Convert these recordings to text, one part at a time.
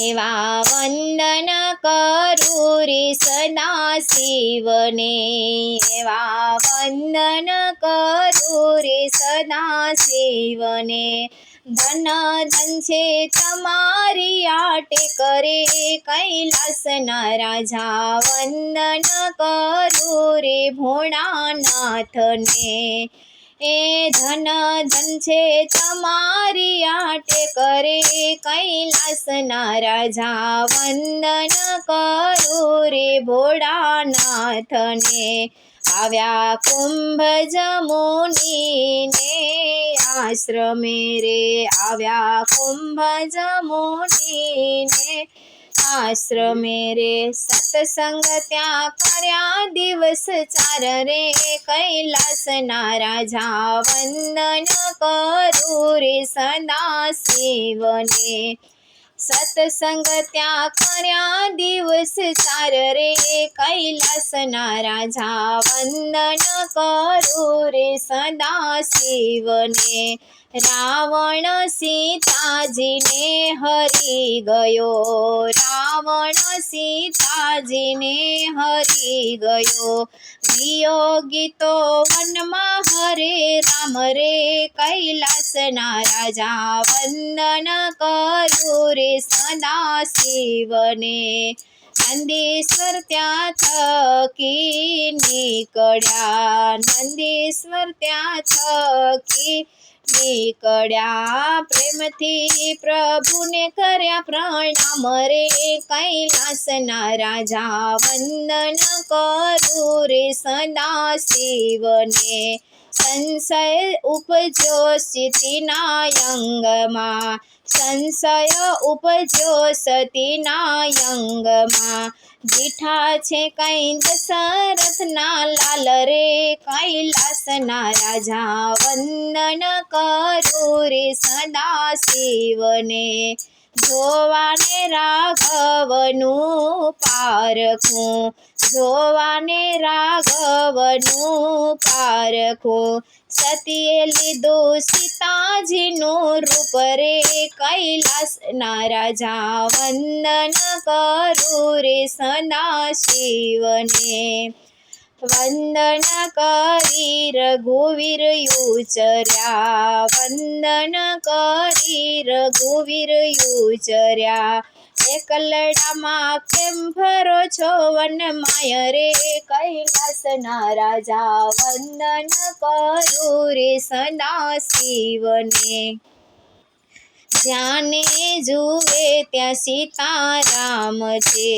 એવા વંદન કરું રે સદાશિવને, એવા વંદન કરું રે સદાશિવને। ધન ધન છે તમારી આટે કરે કૈલાસના રાજા, વંદન કરું રે ભોળાનાથને। એ ધન ધન છે તમારી આટે કરે કૈલાસના રાજા, વંદન કરું રે ભોળાનાથને। આવ્યા કુંભજ મુનિને આશ્રમે રે, આવ્યા કુંભજ મુનિને આશ્રમે રે। સત્સંગ ત્યાં કર્યા દિવસ 4 રે કૈલાસના રાજા, વંદન કરું રે સદાશિવને। સત્સંગ ત્યાં કર્યા દિવસ 4 રે કૈલાસના રાજા, વંદન કરું રે સદાશિવને। રાવણ સીતાજીને હરી ગયો, રાવણ સીતાજીને હરી ગયો। વિયોગી તો વનમાં હરે રામ રે કૈલાસના રાજા, વંદન કરું રે સદાશિવને। નંદીશ્વર ત્યાં થકી નીકળ્યા, નંદીશ્વર ત્યાં થકી નીકળ્યા। પ્રેમથી પ્રભુને કર્યા પ્રણામ રે કૈલાસના રાજા, વંદન કરું રે સદાશિવને। સંશય ઉપજ્યો સતીના અંગમાં, સંશય ઉપજ્યો સતીના અંગમાં। દીઠા છે કઈ દશરથના લાલ રે કૈલાસના રાજા, વંદન કરું રે સદાશિવને। જોવાને રાઘવનું પારખું, જોવાને રાઘવનું પારખું। સતીએ લીધું સીતાજીનું રૂપ રે કૈલાસના રાજા, વંદન કરું રે સદાશિવને। વંદન કરી રઘુવીર ઉચર્યા, વંદન કરી રઘુવીર ઉચર્યા। એકલડામાં કેમ ફરો છો વનમાય રે કૈલાસના રાજા, વંદન કરું રે સદાશિવને। જ્યાંને જુએ ત્યાં સીતારામ છે,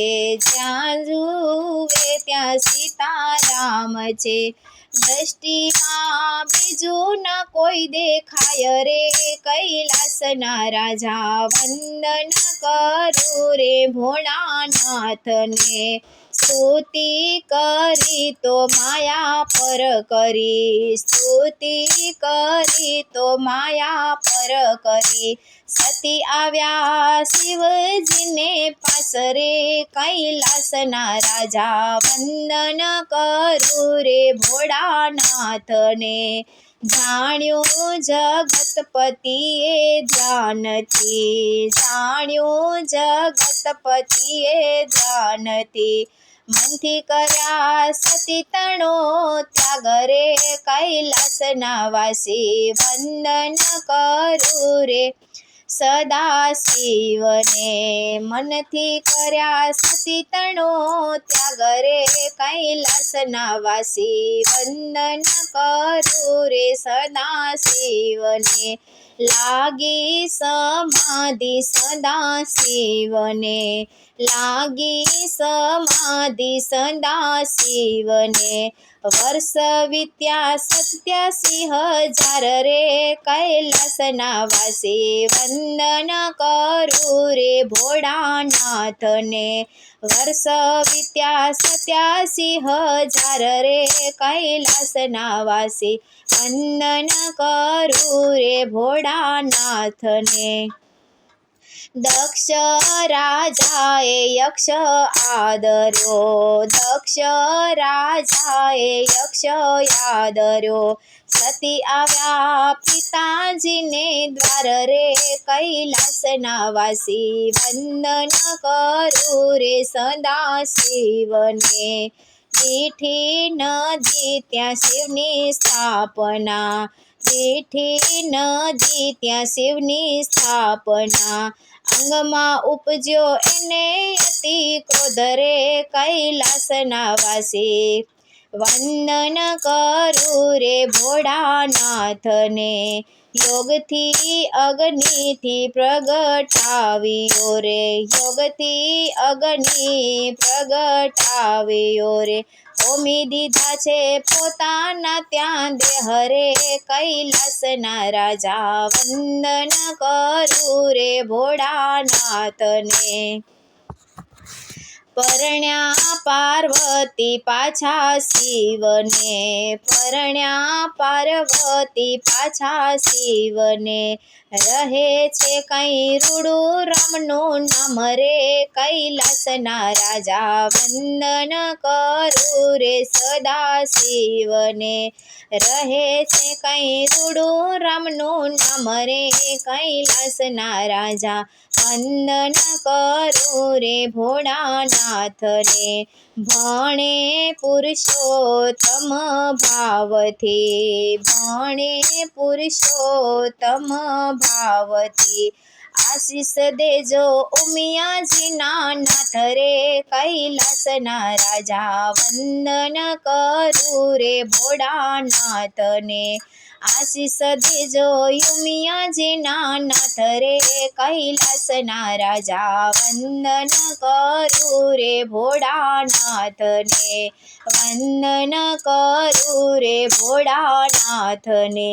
જ્યાં જુએ ત્યાં સીતારામ છે। દ્રષ્ટિમાં બીજું ન કોઈ દેખાય રે કૈલાસના રાજા, વંદન કરું રે ભોળાનાથને। સ્તુતિ કરી તો માયા પર કરી, સ્તુતિ કરી તો માયા પર કરી। સતી આવ્યા શિવજીને પાસ રે કૈલાસના રાજા, વંદન કરું રે ભોળાનાથને। જાણ્યું જગતપતિએ ધ્યાનથી, જાણ્યું જગતપતિએ ધ્યાનથી। મનથી કર્યા સતી તણો ત્યાગ રે કૈલાસના વાસી, વંદન કરું રે સદાશિવને। મનથી કર્યા સતી તણો ત્યાગ રે કૈલાસના વાસી, વંદન કરું રે સદાશિવને। લાગી સમાધિ સદાશિવને, લાગી સમાધિ સદાશિવને। વર્ષ વીત્યા 87,000 રે કૈલાસના વાસી, વંદન કરું રે ભોળાનાથને। વર્ષ વીત્યા 87,000 રે કૈલાસના વાસી, વંદન કરું રે ભોળાનાથને। દક્ષ રાજાએ યક્ષ આદર્યો, દક્ષ રાજાએ યક્ષ આદર્યો, સતી આવ્યા પિતાજીને દ્વાર રે, કૈલાસના વાસી વંદન કરું રે સદાશિવને, દીઠી નદી ત્યાં શિવની સ્થાપના, દીઠી નદી ત્યાં શિવની સ્થાપના, અંગમાં ઉપજ્યો એને અતિ ક્રોધ રે, કૈલાસના વાસી વંદન કરું રે ભોળાનાથને, યોગથી અગ્નિથી પ્રગટાવ્યો રે, યોગથી અગ્નિ પ્રગટાવ્યો રે, હોમી દીધા છે પોતાના ત્યાં દેહ રે, કૈલાસના રાજા વંદન કરું રે ભોળાનાથને, પરણ્યા પાર્વતી પાછા શિવને, પરણ્યા પાર્વતી પાછા શિવને, રહે છે કઈ રૂડું રામનું નામ રે, કૈલાસના રાજા વંદન કરું રે સદાશિવને, રહે છે કઈ રૂડું રામનું નામ રે, કૈલાસના રાજા વંદન કરું રે ભોળાનાથને, ભણે પુરુષોત્તમ ભાવથી, ભણે પુરુષોત્તમ ભાવથી, આશીષ દેજો ઉમિયાજીના નાથ રે, કૈલાસના રાજા વંદન કરું રે ભોળાનાથને, આશીષ દેજો ઉમિયાજીના નાથ રે, કૈલાસના રાજા વંદન કરું રે ભોળાનાથને, વંદન કરું રે ભોળાનાથને.